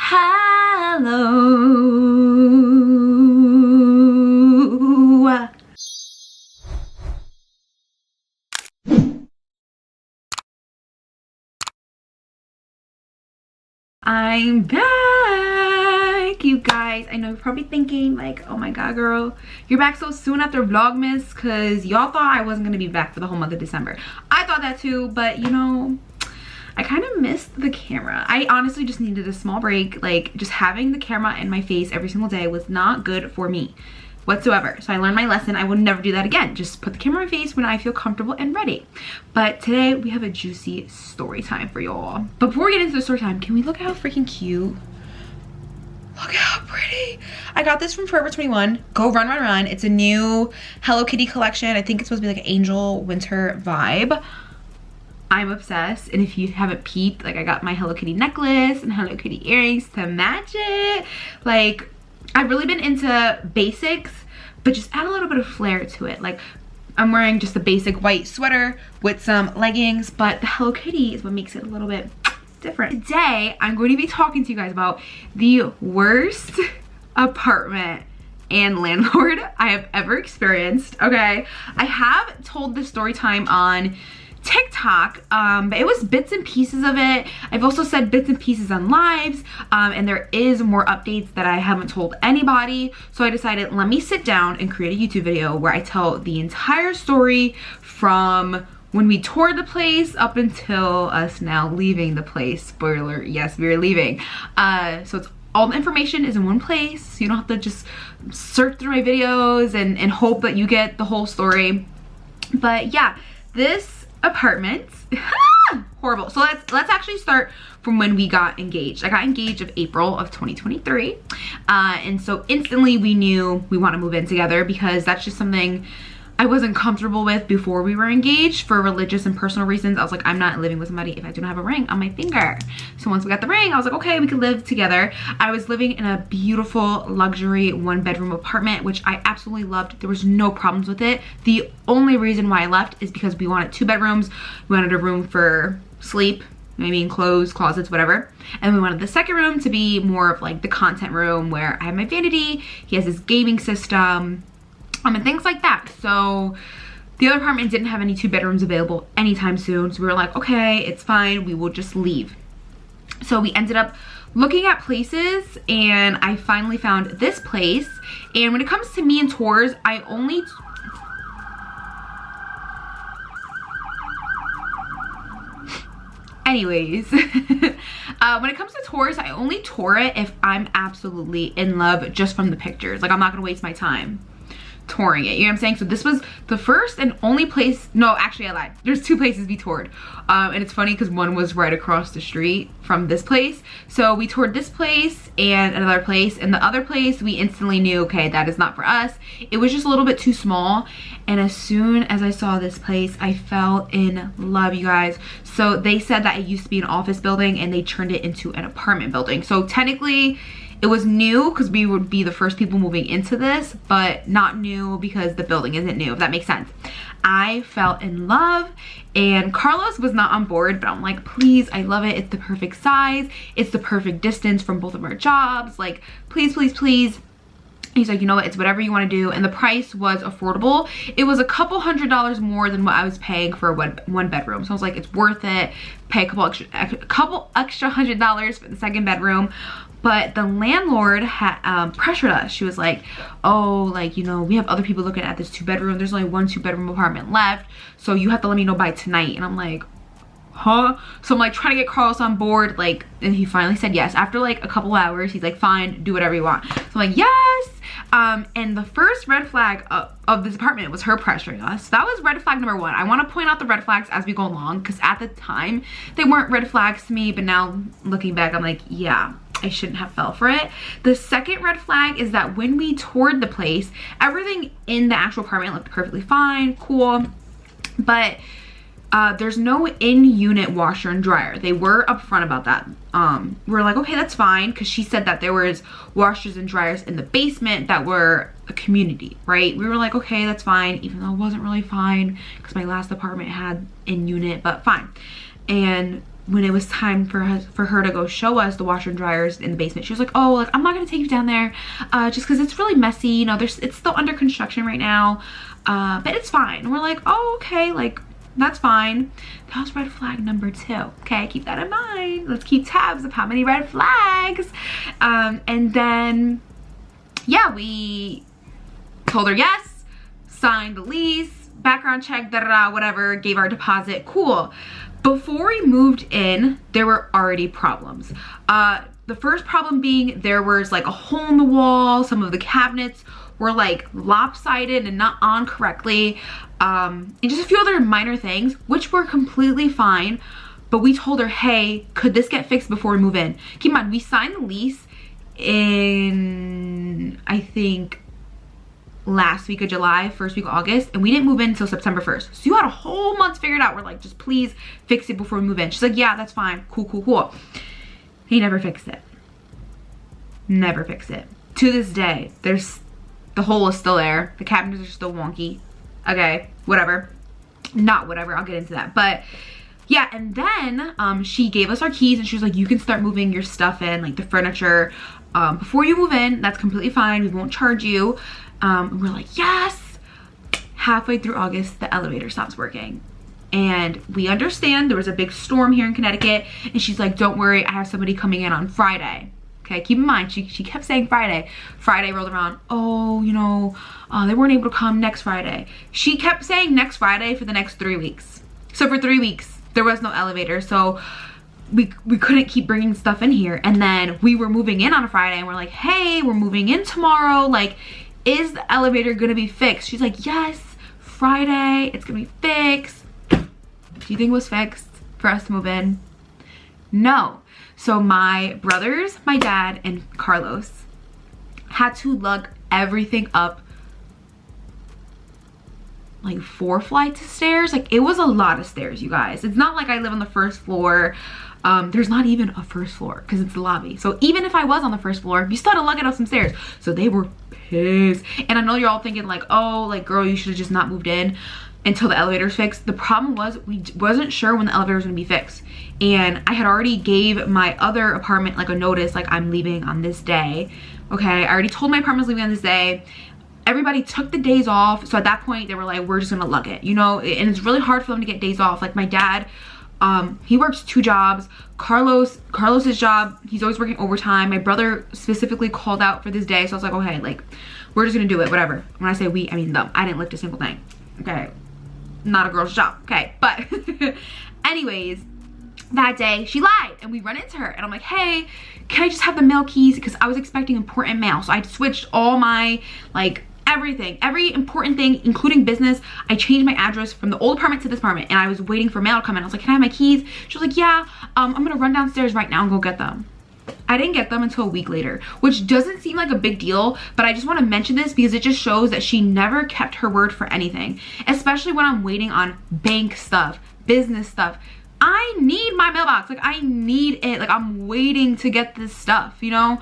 Hello. I'm back, you guys. I know you're probably thinking like, oh my god, girl, you're back so soon after Vlogmas, because y'all thought I wasn't gonna be back for the whole month of December. I thought that too, but you know, I kind of missed the camera. I honestly just needed a small break. Like, just having the camera in my face every single day was not good for me whatsoever. So I learned my lesson. I would never do that again. Just put the camera in my face when I feel comfortable and ready. But today we have a juicy story time for y'all. But before we get into the story time, can we look at how freaking cute? Look how pretty. I got this from Forever 21. Go Run Run Run. It's a new Hello Kitty collection. I think it's supposed to be like an angel winter vibe. I'm obsessed, and if you haven't peeped, like, I got my Hello Kitty necklace and Hello Kitty earrings to match it. Like, I've really been into basics, but just add a little bit of flair to it. Like, I'm wearing just a basic white sweater with some leggings, but the Hello Kitty is what makes it a little bit different. Today, I'm going to be talking to you guys about the worst apartment and landlord I have ever experienced, okay? I have told this story time on TikTok, but it was bits and pieces of it. I've also said bits and pieces on lives, and there is more updates that I haven't told anybody. So I decided, let me sit down and create a YouTube video where I tell the entire story from when we toured the place up until us now leaving the place. Spoiler, yes, we're leaving. So it's all the information is in one place, so you don't have to just search through my videos and hope that you get the whole story. But yeah, this apartment horrible. So let's actually start from when we got engaged. I got engaged of April of 2023, and so instantly we knew we want to move in together, because that's just something I wasn't comfortable with before we were engaged for religious and personal reasons. I was like, I'm not living with somebody if I don't have a ring on my finger. So once we got the ring, I was like, okay, we could live together. I was living in a beautiful luxury 1-bedroom apartment, which I absolutely loved. There was no problems with it. The only reason why I left is because we wanted 2 bedrooms. We wanted a room for sleep, maybe clothes, closets, whatever. And we wanted the second room to be more of like the content room where I have my vanity. He has his gaming system, and things like that. So the other apartment didn't have any 2 bedrooms available anytime soon. So we were like, okay, it's fine. We will just leave. So we ended up looking at places, and I finally found this place. And when it comes to me and tours, I only... Anyways, when it comes to tours, I only tour it if I'm absolutely in love just from the pictures. Like, I'm not gonna waste my time touring it, you know what I'm saying? So this was the first and only place, no, actually I lied. There's 2 places we toured. And it's funny because one was right across the street from this place. So we toured this place and another place, and the other place we instantly knew, okay, that is not for us. It was just a little bit too small. And as soon as I saw this place, I fell in love, you guys. So they said that it used to be an office building and they turned it into an apartment building. So technically it was new because we would be the first people moving into this, but not new because the building isn't new, if that makes sense. I fell in love, and Carlos was not on board, but I'm like, please, I love it. It's the perfect size. It's the perfect distance from both of our jobs. Like, please, please, please. He's like, you know what, it's whatever you want to do. And the price was affordable. It was a couple $100s more than what I was paying for a 1 bedroom. So I was like, it's worth it. Pay a couple extra $100s for the 2nd bedroom. But the landlord had pressured us. She was like, oh, like, you know, we have other people looking at this 2-bedroom. There's only 1 2-bedroom apartment left. So you have to let me know by tonight. And I'm like, huh? So I'm like trying to get Carlos on board, like, and he finally said yes. After like a couple hours, he's like, fine, do whatever you want. So I'm like, yes. And the first red flag of this apartment was her pressuring us. That was red flag number 1. I want to point out the red flags as we go along, because at the time they weren't red flags to me, but now looking back, I'm like, yeah, I shouldn't have fell for it. The second red flag is that when we toured the place, everything in the actual apartment looked perfectly fine, cool, but there's no in-unit washer and dryer. They were upfront about that. We're like, okay, that's fine, because she said that there was washers and dryers in the basement that were a community, right? We were like, okay, that's fine, even though it wasn't really fine because my last apartment had in-unit, but fine. And when it was time for her to go show us the washer and dryers in the basement, she was like, oh, like, I'm not gonna take you down there just because it's really messy, you know, it's still under construction right now, but it's fine. And we're like, oh, okay, like, that's fine. That was red flag number 2. Okay, keep that in mind. Let's keep tabs of how many red flags. And then, yeah, we told her yes, signed the lease, background check, da-da-da, whatever, gave our deposit, cool. Before we moved in, there were already problems. The first problem being there was like a hole in the wall. Some of the cabinets were like lopsided and not on correctly. And just a few other minor things, which were completely fine. But we told her, hey, could this get fixed before we move in? Keep in mind, we signed the lease in, I think, last week of July, first week of August, and we didn't move in until September 1st. So you had a whole month figured out. We're like, just please fix it before we move in. She's like, yeah, that's fine. Cool, cool, cool. He never fixed it. Never fixed it. To this day, the hole is still there. The cabinets are still wonky. Okay, whatever. Not whatever, I'll get into that. But yeah, and then she gave us our keys and she was like, you can start moving your stuff in, like the furniture, before you move in. That's completely fine. We won't charge you. And we're like, yes. Halfway through August, the elevator stops working. And we understand there was a big storm here in Connecticut. And she's like, don't worry, I have somebody coming in on Friday. Okay, keep in mind, she kept saying Friday. Friday rolled around, oh, you know, they weren't able to come next Friday. She kept saying next Friday for the next 3 weeks. So for 3 weeks, there was no elevator. So we couldn't keep bringing stuff in here. And then we were moving in on a Friday and we're like, hey, we're moving in tomorrow. Like, is the elevator gonna be fixed? She's like, yes, Friday, it's gonna be fixed. Do you think it was fixed for us to move in? No. So my brothers, my dad, and Carlos had to lug everything up like 4 flights of stairs. Like, it was a lot of stairs, you guys. It's not like I live on the first floor. There's not even a first floor because it's the lobby. So even if I was on the first floor, you still had to lug it up some stairs. So they were pissed. And I know you're all thinking like, oh, like, girl, you should have just not moved in until the elevator's fixed. The problem was we wasn't sure when the elevator was gonna be fixed. And I had already gave my other apartment like a notice, like, I'm leaving on this day. Okay, I already told my apartment I was leaving on this day. Everybody took the days off. So at that point they were like, we're just gonna lug it, you know? And it's really hard for them to get days off. Like my dad, he works 2 jobs. Carlos's job, he's always working overtime. My brother specifically called out for this day. So I was like, okay, like, we're just gonna do it, whatever. When I say we, I mean them. I didn't lift a single thing, okay? Not a girl's job, okay? But anyways, that day she lied and we run into her and I'm like, hey, can I just have the mail keys? Because I was expecting important mail. So I switched all my, like, everything, every important thing, including business. I changed my address from the old apartment to this apartment and I was waiting for mail to come in. I was like, can I have my keys? She was like, yeah, I'm gonna run downstairs right now and go get them. I didn't get them until a week later, which doesn't seem like a big deal, but I just want to mention this because it just shows that she never kept her word for anything, especially when I'm waiting on bank stuff, business stuff. I need my mailbox, like, I need it, like, I'm waiting to get this stuff, you know?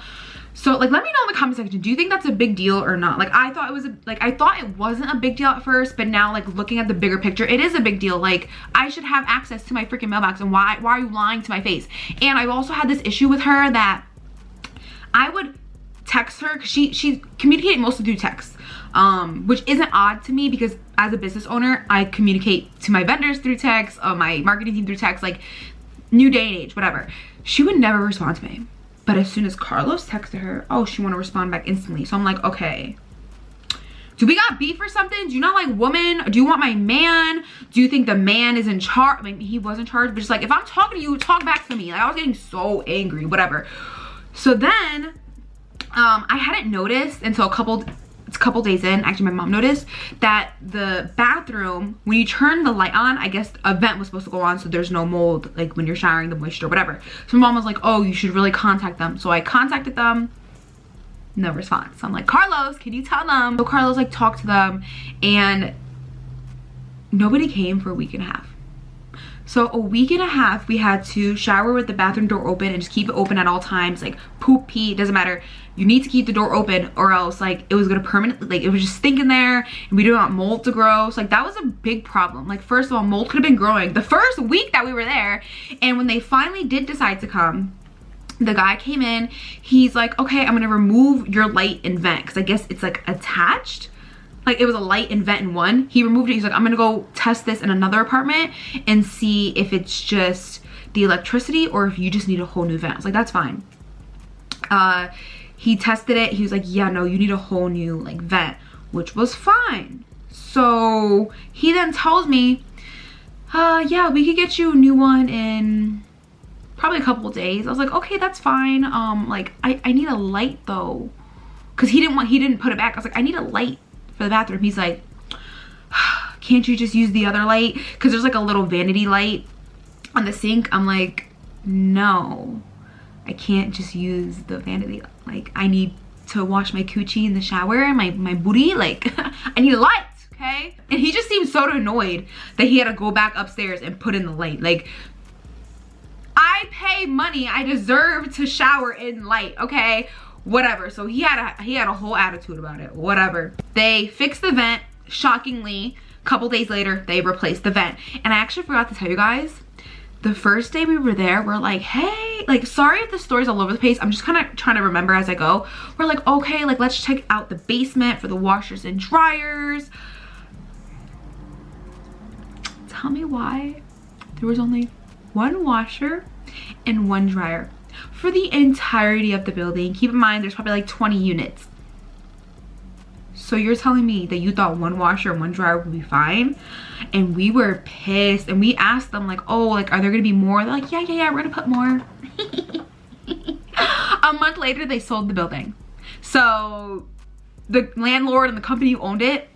So, like, let me know in the comment section, do you think that's a big deal or not? Like, I thought it was, I thought it wasn't a big deal at first, but now, like, looking at the bigger picture, it is a big deal. Like, I should have access to my freaking mailbox, and why are you lying to my face? And I've also had this issue with her that I would text her, because she communicated mostly through text, which isn't odd to me because as a business owner, I communicate to my vendors through text, my marketing team through text, like, new day and age, whatever. She would never respond to me. But as soon as Carlos texted her, oh, she want to respond back instantly. So I'm like, okay, do we got beef or something? Do you not like woman? Do you want my man? Do you think the man is in charge? I mean, he was in charge, but just like, if I'm talking to you, talk back to me. Like, I was getting so angry, whatever. So then I hadn't noticed until a couple days in, actually my mom noticed that the bathroom, when you turn the light on, I guess a vent was supposed to go on so there's no mold, like when you're showering, the moisture, whatever. So my mom was like, oh, you should really contact them. So I contacted them, no response. So I'm like, Carlos, can you tell them? So Carlos like talked to them and nobody came for a week and a half. So a week and a half we had to shower with the bathroom door open and just keep it open at all times. Like poop, pee, doesn't matter. You need to keep the door open or else like it was gonna permanently, like it was just stinking there, and we didn't want mold to grow. So like that was a big problem. Like first of all, mold could have been growing the first week that we were there. And when they finally did decide to come, the guy came in, he's like, okay, I'm gonna remove your light and vent, because I guess it's like attached. Like it was a light and vent in one. He removed it. He's like, I'm gonna go test this in another apartment and see if it's just the electricity or if you just need a whole new vent. I was like, that's fine. He tested it. He was like, yeah, no, you need a whole new like vent, which was fine. So he then tells me, yeah, we could get you a new one in probably a couple of days. I was like, okay, that's fine. Like I need a light though, because he didn't put it back. I was like, I need a light for the bathroom. He's like, can't you just use the other light, because there's like a little vanity light on the sink. I'm like, no, I can't just use the vanity. Like I need to wash my coochie in the shower and my booty. Like I need a light, okay? And he just seemed so annoyed that he had to go back upstairs and put in the light. Like, I pay money, I deserve to shower in light, okay? Whatever. So he had a whole attitude about it. Whatever. They fixed the vent. Shockingly, a couple days later, they replaced the vent. And I actually forgot to tell you guys, the first day we were there, we're like, hey, like, sorry if the story's all over the place. I'm just kind of trying to remember as I go. We're like, okay, like, let's check out the basement for the washers and dryers. Tell me why there was only one washer and one dryer for the entirety of the building. Keep in mind, there's probably like 20 units. So you're telling me that you thought one washer and one dryer would be fine? And we were pissed. And we asked them like, oh, like, are there gonna be more? They're like, yeah, we're gonna put more. A month later, they sold the building. So the landlord and the company who owned it,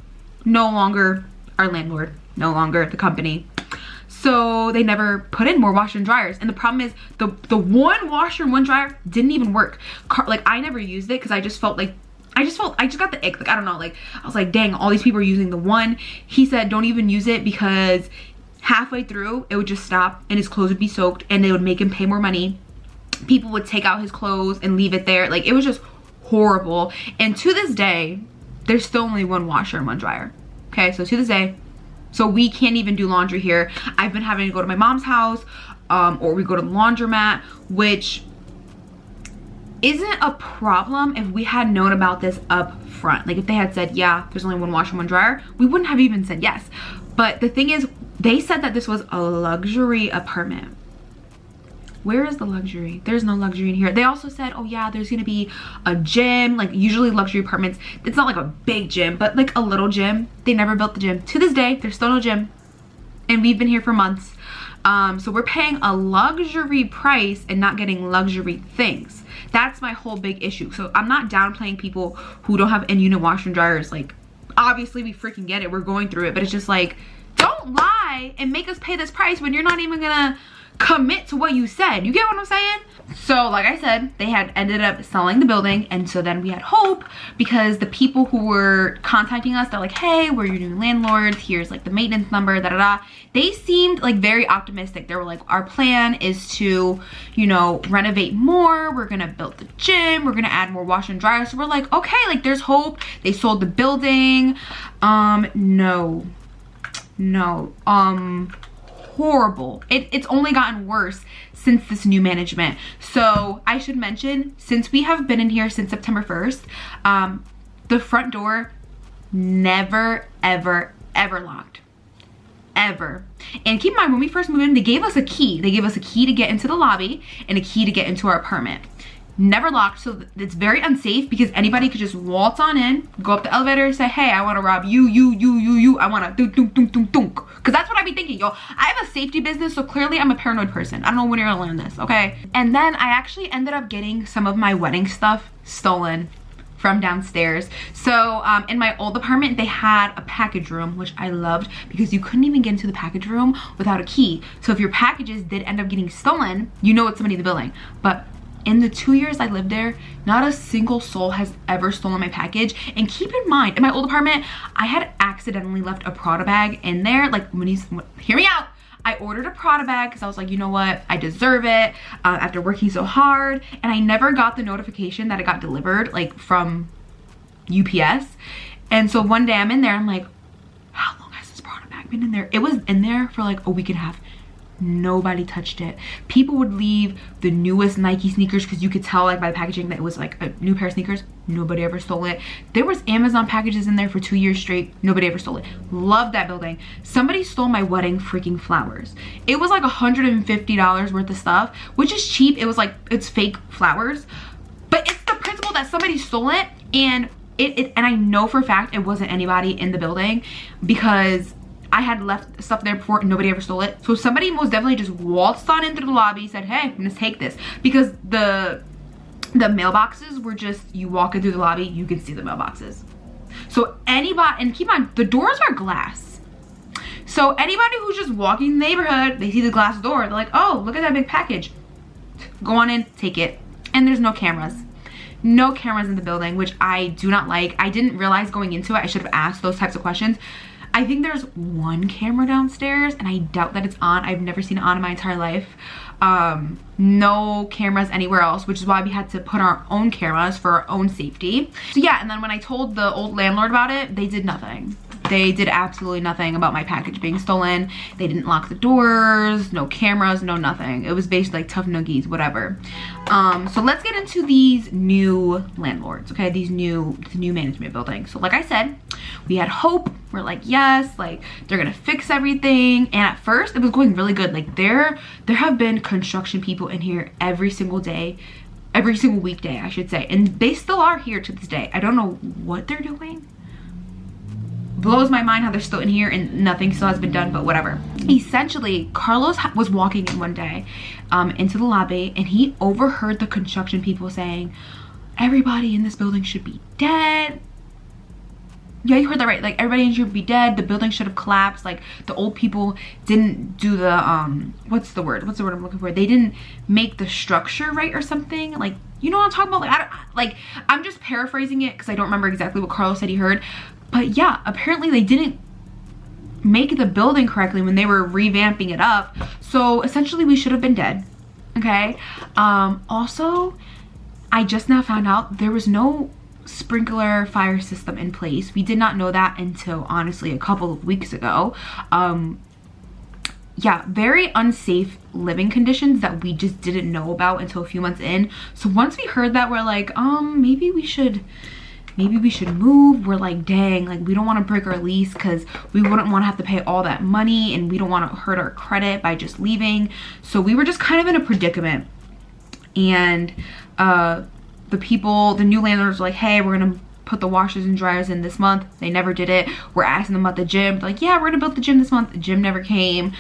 no longer our landlord, no longer the company. So they never put in more washer and dryers. And the problem is the one washer and one dryer didn't even work. Like I never used it because I just felt like, I just got the ick. Like, I don't know, like I was like, dang, all these people are using the one. He said, don't even use it because halfway through it would just stop and his clothes would be soaked and they would make him pay more money. People would take out his clothes and leave it there. Like it was just horrible. And to this day, there's still only one washer and one dryer. Okay, so to this day, so we can't even do laundry here. I've been having to go to my mom's house, or we go to the laundromat, which isn't a problem if we had known about this up front. Like if they had said, yeah, there's only one washer and one dryer, we wouldn't have even said yes. But the thing is, they said that this was a luxury apartment. Where is the luxury? There's no luxury in here. They also said, oh yeah, there's gonna be a gym. Like usually luxury apartments, it's not like a big gym, but like a little gym. They never built the gym. To this day, there's still no gym. And we've been here for months. So we're paying a luxury price and not getting luxury things. That's my whole big issue. So I'm not downplaying people who don't have in-unit washer and dryers. Like obviously we freaking get it. We're going through it, but it's just like, don't lie and make us pay this price when you're not even gonna commit to what you said. You get what I'm saying? So like I said, they had ended up selling the building, and so then we had hope because the people who were contacting us, they're like, hey, we're your new landlords, here's like the maintenance number, da da da. They seemed like very optimistic. They were like, our plan is to, you know, renovate more, we're gonna build the gym, we're gonna add more washer and dryer. So we're like, okay, like there's hope. They sold the building. No, horrible. It's only gotten worse since this new management. So I should mention, since we have been in here since September 1st, the front door never ever locked, ever. And keep in mind, when we first moved in, they gave us a key. They gave us a key to get into the lobby and a key to get into our apartment. Never locked. So it's very unsafe because anybody could just waltz on in, go up the elevator, say, hey, I want to rob you, I want to dunk. Because that's what I be thinking, yo. I have a safety business, so clearly I'm a paranoid person. I don't know when you're gonna learn this, okay? And then I actually ended up getting some of my wedding stuff stolen from downstairs. So in my old apartment, they had a package room, which I loved because you couldn't even get into the package room without a key. So if your packages did end up getting stolen, you know it's somebody in the building. But in the 2 years I lived there, not a single soul has ever stolen my package. And keep in mind, in my old apartment, I had accidentally left a Prada bag in there. Like hear me out. I ordered a Prada bag because I was like, you know what, I deserve it after working so hard. And I never got the notification that it got delivered, like from UPS. And so one day I'm in there, I'm like, how long has this Prada bag been in there? It was in there for like a week and a half. Nobody touched it. People would leave the newest Nike sneakers because you could tell like by the packaging that it was like a new pair of sneakers. Nobody ever stole it. There was Amazon packages in there for 2 years straight. Nobody ever stole it. Love that building. Somebody stole my wedding freaking flowers. It was like $150 worth of stuff, which is cheap. It was like, it's fake flowers, but it's the principle that somebody stole it. And and I know for a fact it wasn't anybody in the building because I had left stuff there before and nobody ever stole it. So somebody most definitely just waltzed on into the lobby, said, hey, I'm gonna take this. Because the mailboxes were just, you walk in through the lobby, you can see the mailboxes. So anybody, and keep in mind, the doors are glass. So anybody who's just walking the neighborhood, they see the glass door, they're like, oh, look at that big package. Go on in, take it. And there's no cameras. No cameras in the building, which I do not like. I didn't realize going into it, I should have asked those types of questions. I think there's one camera downstairs and I doubt that it's on. I've never seen it on in my entire life. No cameras anywhere else, which is why we had to put our own cameras for our own safety. So yeah, and then when I told the old landlord about it, they did nothing. They did absolutely nothing about my package being stolen. They didn't lock the doors, no cameras, no nothing. It was basically like tough noogies, whatever. So let's get into these new landlords, okay? The new management building. So like I said, we had hope. We're like, yes, like they're gonna fix everything. And at first it was going really good. Like there have been construction people in here every single day, every single weekday, I should say. And they still are here to this day. I don't know what they're doing. Blows my mind how they're still in here and nothing still has been done, but whatever. Essentially, Carlos was walking in one day into the lobby and he overheard the construction people saying, everybody in this building should be dead. Yeah, you heard that right. Like everybody should be dead. The building should have collapsed. Like the old people didn't do the, what's the word I'm looking for? They didn't make the structure right or something. Like, you know what I'm talking about? Like, I'm just paraphrasing it because I don't remember exactly what Carlos said he heard. But yeah, apparently they didn't make the building correctly when they were revamping it up. So essentially we should have been dead, okay? Also, I just now found out there was no sprinkler fire system in place. We did not know that until honestly a couple of weeks ago. Yeah, very unsafe living conditions that we just didn't know about until a few months in. So once we heard that, we're like, maybe we should move. We're like, dang, like we don't want to break our lease because we wouldn't want to have to pay all that money and we don't want to hurt our credit by just leaving. So we were just kind of in a predicament. And the new landlords were like, hey, we're gonna put the washers and dryers in this month. They never did it. We're asking them about the gym. They're like, yeah, we're gonna build the gym this month. The gym never came.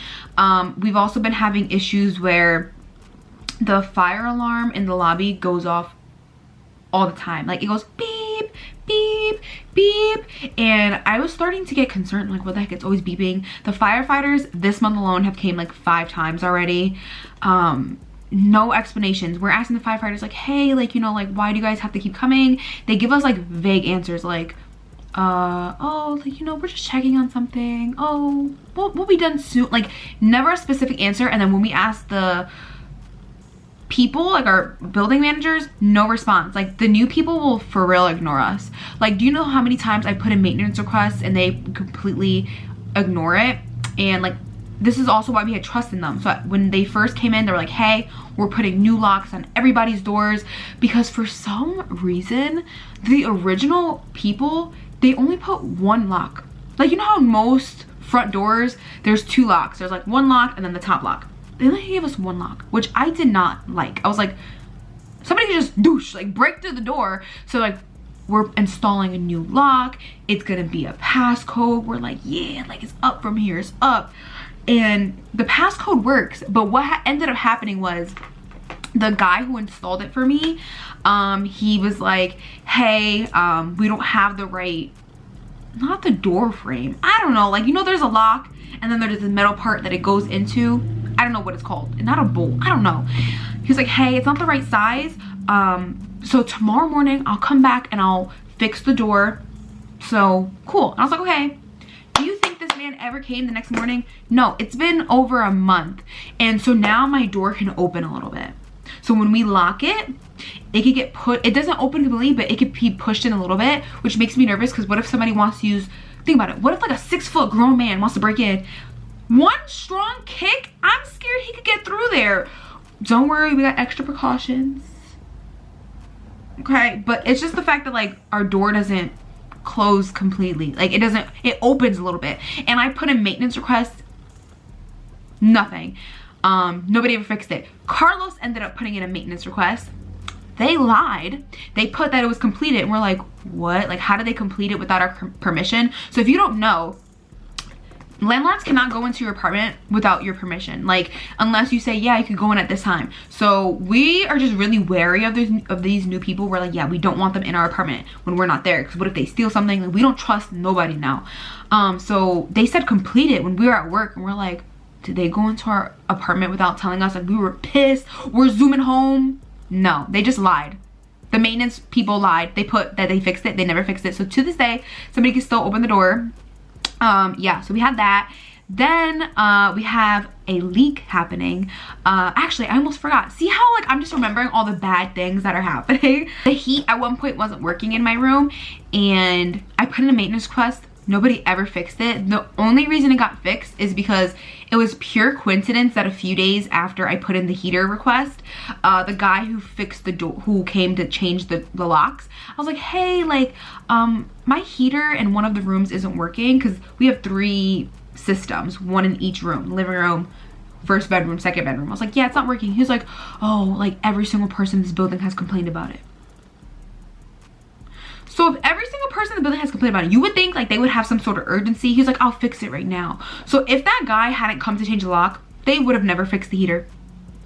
We've also been having issues where the fire alarm in the lobby goes off all the time. Like it goes beep, beep, beep. And I was starting to get concerned, like what the heck, it's always beeping. The firefighters this month alone have came like 5 times already. No explanations. We're asking the firefighters like, hey, like, you know, like why do you guys have to keep coming? They give us like vague answers like, oh, like, you know, we're just checking on something. Oh, we'll be done soon. Like never a specific answer. And then when we ask the people, like our building managers, no response. Like the new people will for real ignore us. Like, do you know how many times I put in maintenance requests and they completely ignore it? And like, this is also why we had trust in them. So when they first came in, they were like, hey, we're putting new locks on everybody's doors, because for some reason, the original people, they only put 1 lock. Like, you know how most front doors, there's 2 locks. There's like 1 lock and then the top lock. They only gave us 1 lock, which I did not like. I was like, somebody could just douche, like break through the door. So like, we're installing a new lock. It's gonna be a passcode. We're like, yeah, like it's up from here, it's up. And the passcode works, but what ended up happening was the guy who installed it for me, he was like, hey, we don't have the right, not the door frame, I don't know, like, you know, there's a lock and then there's the metal part that it goes into. I don't know what it's called, not a bolt, I don't know. He was like, hey, it's not the right size, so tomorrow morning I'll come back and I'll fix the door. So cool. And I was like, okay, do you think this man client ever came the next morning? No, it's been over a month. And so now my door can open a little bit. So when we lock it, it could get it doesn't open completely, but it could be pushed in a little bit, which makes me nervous because what if somebody wants to use, think about it, what if like a 6-foot grown man wants to break in? One strong kick, I'm scared he could get through there. Don't worry, we got extra precautions. Okay, but it's just the fact that like our door doesn't close completely. Like it opens a little bit. And I put in maintenance requests, nothing. Nobody ever fixed it. Carlos ended up putting in a maintenance request. They lied. They put that it was completed and we're like, what? Like, how did they complete it without our permission? So if you don't know, landlords cannot go into your apartment without your permission, like unless you say, yeah, you could go in at this time. So we are just really wary of these new people. We're like, yeah, we don't want them in our apartment when we're not there, because what if they steal something? Like, we don't trust nobody now. So they said complete it when we were at work, and we're like, did they go into our apartment without telling us? Like, we were pissed, we're zooming home. No, they just lied. The maintenance people lied. They put that they fixed it, they never fixed it. So to this day, somebody can still open the door. Yeah, so we had that. Then we have a leak happening. Actually, I almost forgot. See how like I'm just remembering all the bad things that are happening? The heat at one point wasn't working in my room, and I put in a maintenance request. Nobody ever fixed it. The only reason it got fixed is because it was pure coincidence that a few days after I put in the heater request, the guy who fixed the door, who came to change the locks, I was like, hey, like, my heater in one of the rooms isn't working, because we have 3 systems, one in each room, living room, first bedroom, second bedroom. I was like, yeah, it's not working. He was like, oh, like every single person in this building has complained about it. So if every single person in the building has complained about it, you would think like they would have some sort of urgency. He was like, I'll fix it right now. So if that guy hadn't come to change the lock, they would have never fixed the heater.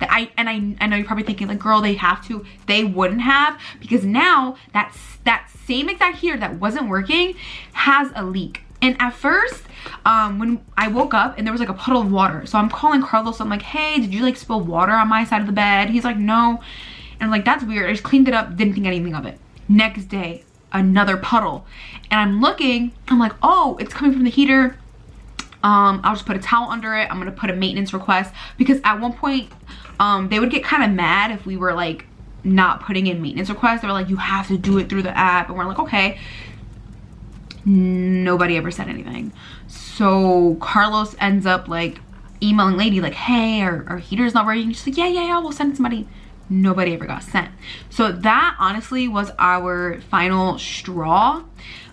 I know you're probably thinking like, girl, they have to. They wouldn't have, because now that same exact heater that wasn't working has a leak. And at first, when I woke up and there was like a puddle of water, so I'm calling Carlos. I'm like, hey, did you like spill water on my side of the bed? He's like, no. And I'm like, that's weird. I just cleaned it up, didn't think anything of it. Next day, another puddle, and I'm looking, I'm like, oh, it's coming from the heater. I'll just put a towel under it. I'm gonna put a maintenance request, because at one point they would get kind of mad if we were like not putting in maintenance requests. They were like, you have to do it through the app, and we're like, okay. Nobody ever said anything. So Carlos ends up like emailing lady like, hey, our heater's not working. She's like, yeah, we'll send somebody. Nobody ever got sent. So that honestly was our final straw.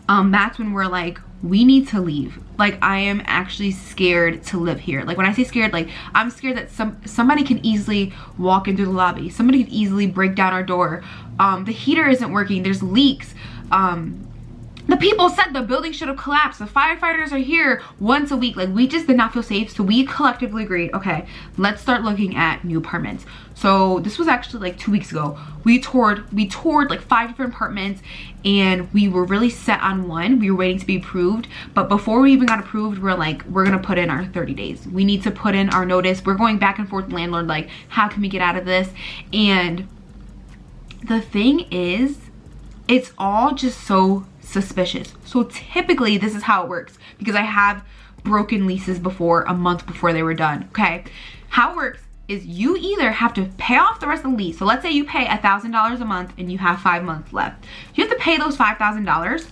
That's when we're like, we need to leave. Like, I am actually scared to live here. Like, when I say scared, like, I'm scared that somebody can easily walk into the lobby. Somebody could easily break down our door. The heater isn't working. There's leaks. The people said the building should have collapsed. The firefighters are here once a week. Like, we just did not feel safe. So we collectively agreed, okay, let's start looking at new apartments. So this was actually like 2 weeks ago. We toured like 5 different apartments, and we were really set on one. We were waiting to be approved. But before we even got approved, we're like, we're gonna put in our 30 days. We need to put in our notice. We're going back and forth with the landlord, like, how can we get out of this? And the thing is, it's all just so suspicious. So typically this is how it works, because I have broken leases before, a month before they were done. Okay, how it works is you either have to pay off the rest of the lease. So let's say you pay $1,000 a month and you have 5 months left. You have to pay those $5,000,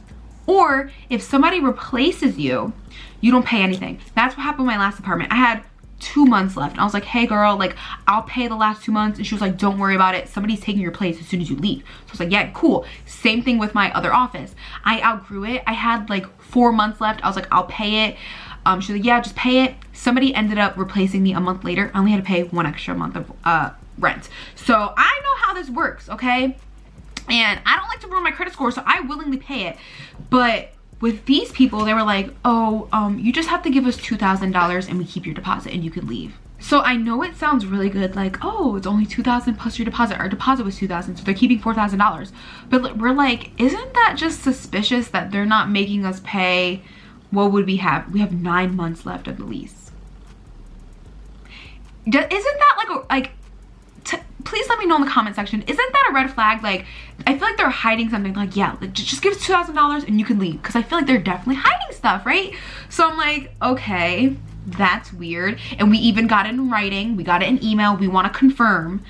or if somebody replaces you, you don't pay anything. That's what happened with my last apartment. I had 2 months left. And I was like, hey girl, like, I'll pay the last 2 months. And she was like, don't worry about it. Somebody's taking your place as soon as you leave. So I was like, yeah, cool. Same thing with my other office. I outgrew it. I had like 4 months left. I was like, I'll pay it. She was like, yeah, just pay it. Somebody ended up replacing me a month later. I only had to pay 1 extra month of rent. So I know how this works, okay? And I don't like to ruin my credit score, so I willingly pay it. But with these people, they were like, oh, you just have to give us $2,000 and we keep your deposit and you can leave. So I know it sounds really good, like, oh, it's only $2,000 plus your deposit. Our deposit was $2,000, so they're keeping $4,000. But we're like, isn't that just suspicious that they're not making us pay? What would we have? We have 9 months left of the lease. Isn't that like please let me know in the comment section. Isn't that a red flag? Like, I feel like they're hiding something. Like, yeah, like, just give us $2,000 and you can leave, because I feel like they're definitely hiding stuff, right? So I'm like, okay, that's weird. And we even got it in writing, we got it in email. We want to confirm,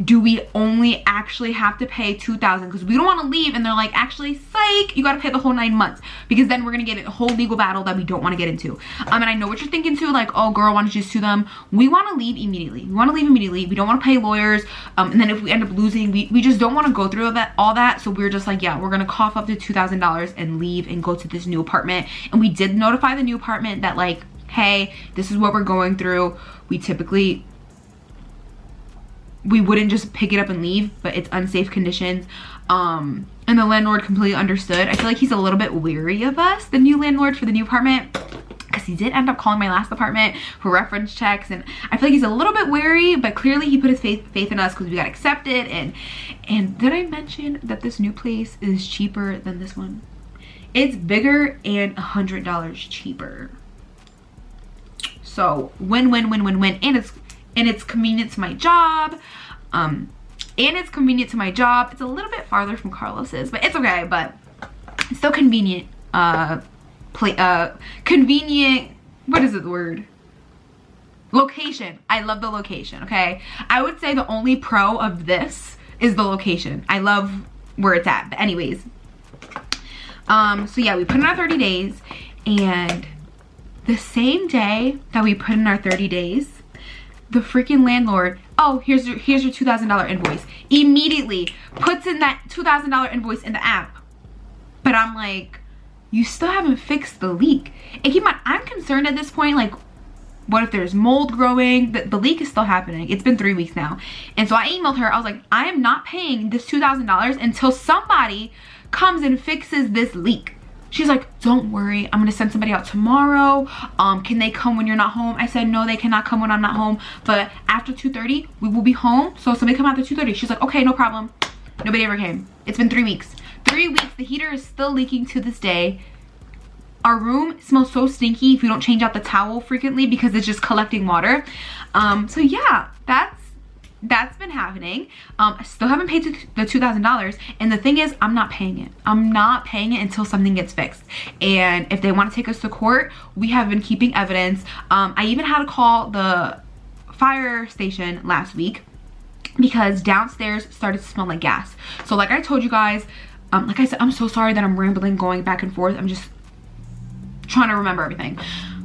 do we only actually have to pay $2,000? Because we don't want to leave and they're like, actually, psych, you got to pay the whole 9 months, because then we're gonna get a whole legal battle that we don't want to get into. And I know what you're thinking too, like, oh girl, why don't you just sue them? We want to leave immediately. We want to leave immediately. We don't want to pay lawyers, and then if we end up losing, we just don't want to go through all that. So we're just like, yeah, we're gonna cough up to $2,000 and leave and go to this new apartment. And we did notify the new apartment that, like, hey, this is what we're going through. We wouldn't just pick it up and leave, but it's unsafe conditions. And the landlord completely understood. I feel like he's a little bit weary of us, the new landlord for the new apartment, because he did end up calling my last apartment for reference checks, and I feel like he's a little bit wary, but clearly he put his faith in us because we got accepted. And did I mention that this new place is cheaper than this one? It's bigger and $100 cheaper. So win, win, win, win, win. And it's convenient to my job. It's a little bit farther from Carlos's, but it's okay. But it's still convenient. Convenient. What is it? The word? Location. I love the location. Okay. I would say the only pro of this is the location. I love where it's at. But anyways, so yeah, we put in our 30 days, and the same day that we put in our 30 days, the freaking landlord, oh, here's your $2,000 invoice, immediately puts in that $2,000 invoice in the app. But I'm like, you still haven't fixed the leak. And keep in mind, I'm concerned at this point, like, what if there's mold growing? The leak is still happening. It's been 3 weeks now. And so I emailed her. I was like, I am not paying this $2,000 until somebody comes and fixes this leak. She's like, don't worry, I'm gonna send somebody out tomorrow. Can they come when you're not home? I said, no, they cannot come when I'm not home, but after 2:30 we will be home, so somebody come after 2:30. She's like, okay, no problem. Nobody ever came. It's been 3 weeks. 3 weeks. The heater is still leaking to this day. Our room smells so stinky if we don't change out the towel frequently, because it's just collecting water. So yeah, that's been happening. I still haven't paid the $2,000, and the thing is, I'm not paying it. I'm not paying it until something gets fixed. And if they want to take us to court, we have been keeping evidence. I even had to call the fire station last week because downstairs started to smell like gas. So like I told you guys, like I said, I'm so sorry that I'm rambling, going back and forth. I'm just trying to remember everything.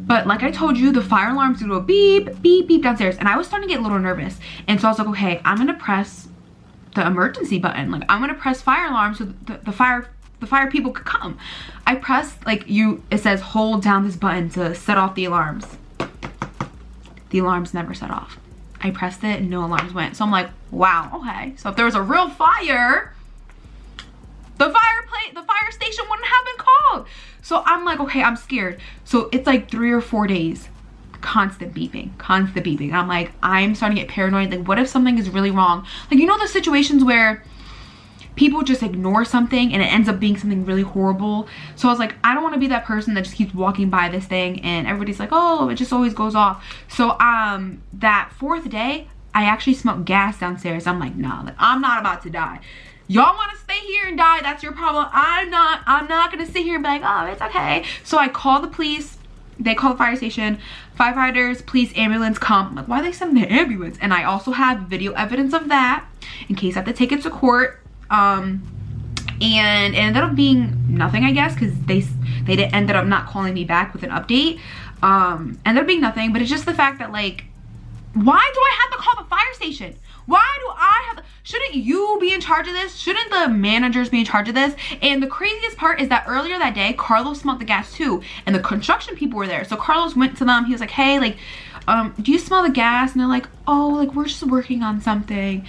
But like I told you, the fire alarms do a beep, beep, beep downstairs. And I was starting to get a little nervous. And so I was like, okay, I'm gonna press the emergency button. Like, I'm gonna press fire alarm so the fire people could come. I pressed, like, it says hold down this button to set off the alarms. The alarms never set off. I pressed it and no alarms went. So I'm like, wow, okay. So if there was a real fire, the fire station wouldn't have been called. So I'm like, okay, I'm scared. So it's like 3 or 4 days, constant beeping. And I'm like, I'm starting to get paranoid. Like, what if something is really wrong? Like, you know, the situations where people just ignore something and it ends up being something really horrible. So I was like, I don't want to be that person that just keeps walking by this thing and everybody's like, oh, it just always goes off. So that 4th day, I actually smelled gas downstairs. I'm like, nah, like, I'm not about to die. Y'all want to stay here and die, that's your problem. I'm not gonna sit here and be like, oh, it's okay. So I call the police, they call the fire station, firefighters, police, ambulance come. I'm like, why they send the ambulance? And I also have video evidence of that in case I have to take it to court. And it ended up being nothing, I guess, because they ended up not calling me back with an update. Ended up being nothing, but it's just the fact that, like, why do I have to call the fire station? Why do I have to? Shouldn't you be in charge of this? Shouldn't the managers be in charge of this? And the craziest part is that earlier that day, Carlos smelled the gas too, and the construction people were there. So Carlos went to them. He was like, hey, like, do you smell the gas? And they're like, oh, like, we're just working on something.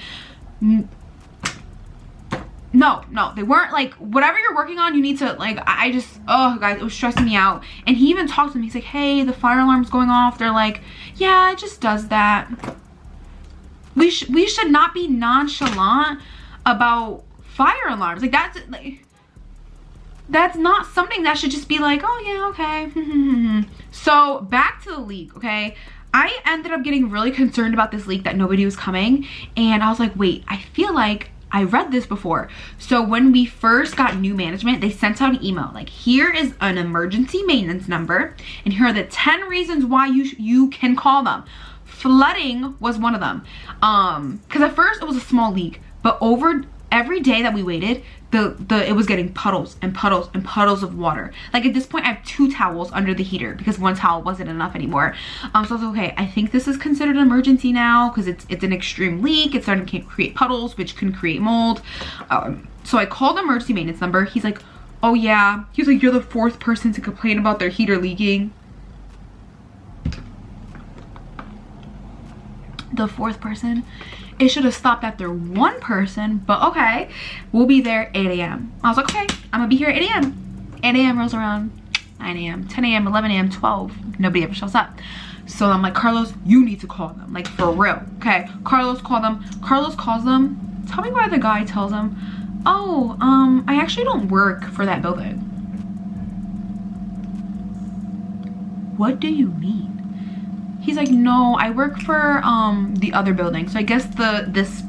No, they weren't. Like, whatever you're working on, you need to, like, I just, oh guys, it was stressing me out. And he even talked to me. He's like, hey, the fire alarm's going off. They're like, yeah, it just does that. We should not be nonchalant about fire alarms. Like, that's not something that should just be like, oh yeah, okay. So back to the leak, okay? I ended up getting really concerned about this leak that nobody was coming, and I was like, wait, I feel like I read this before. So when we first got new management, they sent out an email like, here is an emergency maintenance number and here are the 10 reasons why you can call them. Flooding was one of them. Because at first it was a small leak, but over every day that we waited, it was getting puddles and puddles and puddles of water. Like at this point I have 2 towels under the heater because 1 towel wasn't enough anymore. So I was like, okay, I think this is considered an emergency now because it's an extreme leak. It's starting to create puddles, which can create mold. So I called the emergency maintenance number. He's like, oh yeah. He was like, you're the 4th person to complain about their heater leaking. The 4th person. It should have stopped after 1 person, but okay, we'll be there 8 a.m. I was like, okay, I'm gonna be here at 8 a.m. 8 a.m. rolls around, 9 a.m., 10 a.m., 11 a.m., 12. Nobody ever shows up. So I'm like, Carlos, you need to call them, like for real, okay? Carlos, call them. Carlos calls them. Tell me why the guy tells him, oh, I actually don't work for that building. What do you mean? He's like, no, I work for the other building. So I guess this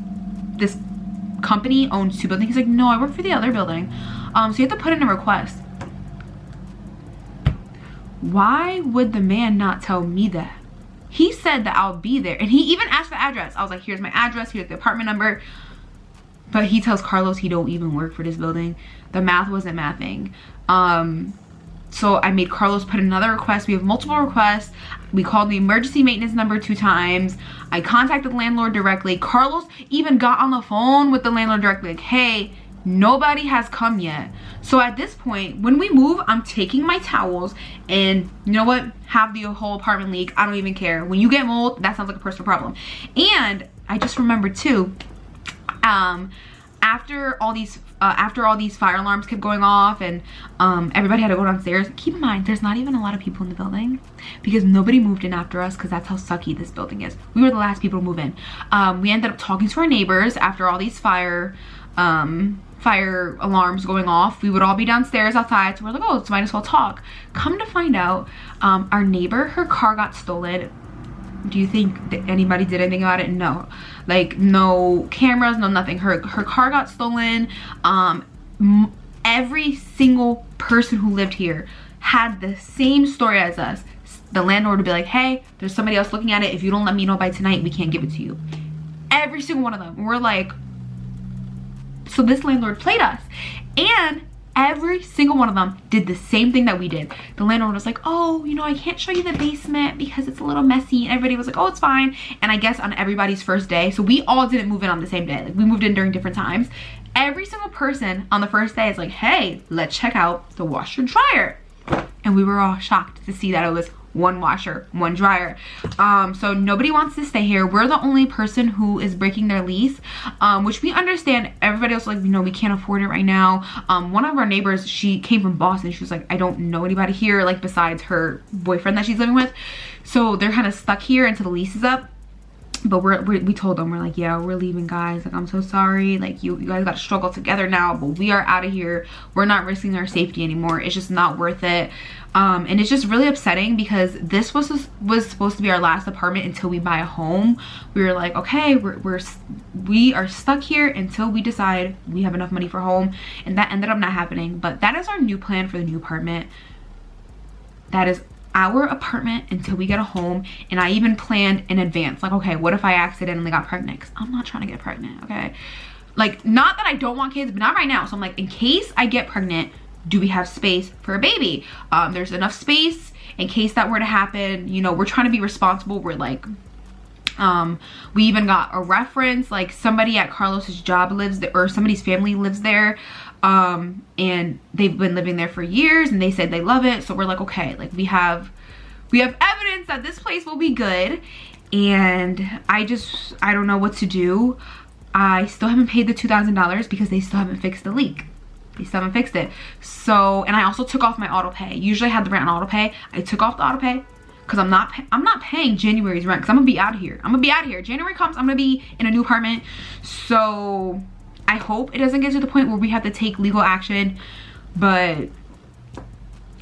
company owns 2 buildings. He's like, no, I work for the other building. So you have to put in a request. Why would the man not tell me that? He said that I'll be there, and he even asked for the address. I was like, here's my address, here's the apartment number. But he tells Carlos he don't even work for this building. The math wasn't mathing. So I made Carlos put another request. We have multiple requests. We called the emergency maintenance number 2 times. I contacted the landlord directly. Carlos even got on the phone with the landlord directly, like, hey, nobody has come yet. So at this point, when we move, I'm taking my towels and, you know what, have the whole apartment leak. I don't even care. When you get mold, that sounds like a personal problem. And I just remembered too, after all these fire alarms kept going off and everybody had to go downstairs, keep in mind there's not even a lot of people in the building because nobody moved in after us because that's how sucky this building is. We were the last people to move in. We ended up talking to our neighbors after all these fire alarms going off. We would all be downstairs outside, so we're like, oh, let's might as well talk. Come to find out, our neighbor, her car got stolen. Do you think that anybody did anything about it? No. Like, no cameras, no nothing. Her car got stolen. Every single person who lived here had the same story as us. The landlord would be like, hey, there's somebody else looking at it. If you don't let me know by tonight, we can't give it to you. Every single one of them. We're like, so this landlord played us. And every single one of them did the same thing that we did. The landlord was like, oh, you know, I can't show you the basement because it's a little messy. And everybody was like, oh, it's fine. And I guess on everybody's first day, so we all didn't move in on the same day. Like, we moved in during different times. Every single person on the first day is like, hey, let's check out the washer dryer. And we were all shocked to see that it was 1 washer, 1 dryer. So nobody wants to stay here. We're the only person who is breaking their lease, which we understand. Everybody else, like, you know, we can't afford it right now. One of our neighbors, she came from Boston. She was like, I don't know anybody here, like, besides her boyfriend that she's living with. So they're kind of stuck here until the lease is up. But we told them, we're like, yeah, we're leaving, guys. Like, I'm so sorry. Like, you guys got to struggle together now, but we are out of here. We're not risking our safety anymore. It's just not worth it. And it's just really upsetting because this was supposed to be our last apartment until we buy a home. We were like, okay, we are stuck here until we decide we have enough money for a home. And that ended up not happening. But that is our new plan for the new apartment. That is our apartment until we get a home. And I even planned in advance, like, okay, what if I accidentally got pregnant? 'Cause I'm not trying to get pregnant, okay? Like, not that I don't want kids, but not right now. So I'm like, in case I get pregnant, do we have space for a baby? There's enough space in case that were to happen. You know, we're trying to be responsible. We're like, we even got a reference, like somebody at Carlos's job lives there, or somebody's family lives there. And they've been living there for years and they said they love it. So we're like, okay, like we have evidence that this place will be good. And I don't know what to do. I still haven't paid the $2,000 because they still haven't fixed the leak. They still haven't fixed it. So, and I also took off my auto pay. Usually I had the rent on auto pay. I took off the auto pay because I'm not paying January's rent because I'm gonna be out of here. I'm gonna be out of here. January comes, I'm gonna be in a new apartment. So I hope it doesn't get to the point where we have to take legal action, but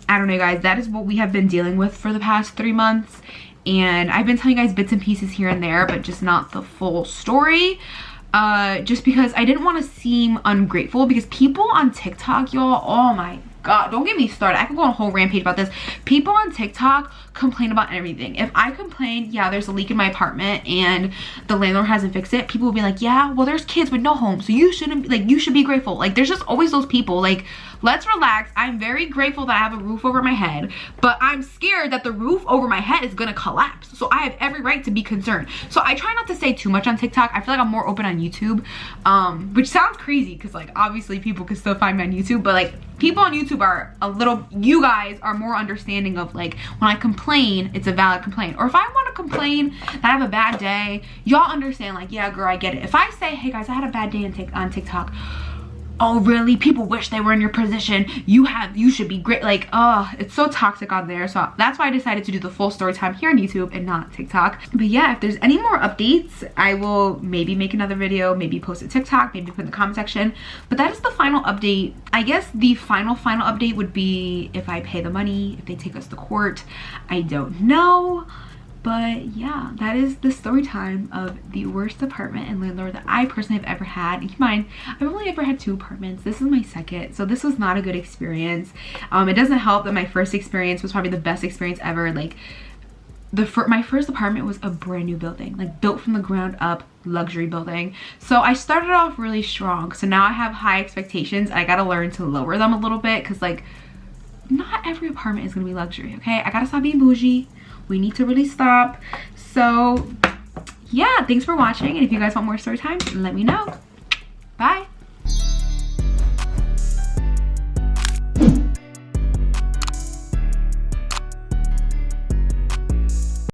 I don't know, guys. That is what we have been dealing with for the past 3 months. and I've been telling you guys bits and pieces here and there, but just not the full story. Just because I didn't want to seem ungrateful, because people on TikTok, y'all, oh my god, don't get me started. I could go on a whole rampage about this. People on TikTok complain about everything. If I complain, yeah, there's a leak in my apartment and the landlord hasn't fixed it, people will be like, yeah, well, there's kids with no home, so you shouldn't be, like, you should be grateful. Like, there's just always those people. Like, let's relax. I'm very grateful that I have a roof over my head, but I'm scared that the roof over my head is gonna collapse, so I have every right to be concerned. So I try not to say too much on TikTok. I feel like I'm more open on YouTube, which sounds crazy because, like, obviously people can still find me on YouTube, but like, people on YouTube are a little, you guys are more understanding of, like, when I complain, it's a valid complaint. Or if I want to complain that I have a bad day, y'all understand, like, yeah, girl, I get it. If I say, hey guys, I had a bad day on TikTok, oh really, people wish they were in your position, you should be great, like, oh, it's so toxic on there. So that's why I decided to do the full story time here on YouTube and not TikTok. But yeah, if there's any more updates, I will maybe make another video, maybe post a TikTok, maybe put in the comment section. But that is the final update. I guess the final update would be if I pay the money, if they take us to court. I don't know. But yeah, that is the story time of the worst apartment and landlord that I personally have ever had. And keep in mind, I've only ever had 2 apartments. This is my second, so this was not a good experience. It doesn't help that my first experience was probably the best experience ever. Like, my first apartment was a brand new building, like built from the ground up, luxury building. So I started off really strong. So now I have high expectations. I gotta learn to lower them a little bit, because like, not every apartment is gonna be luxury, okay? I gotta stop being bougie. We need to really stop. So yeah, thanks for watching, and if you guys want more story time, let me know. Bye.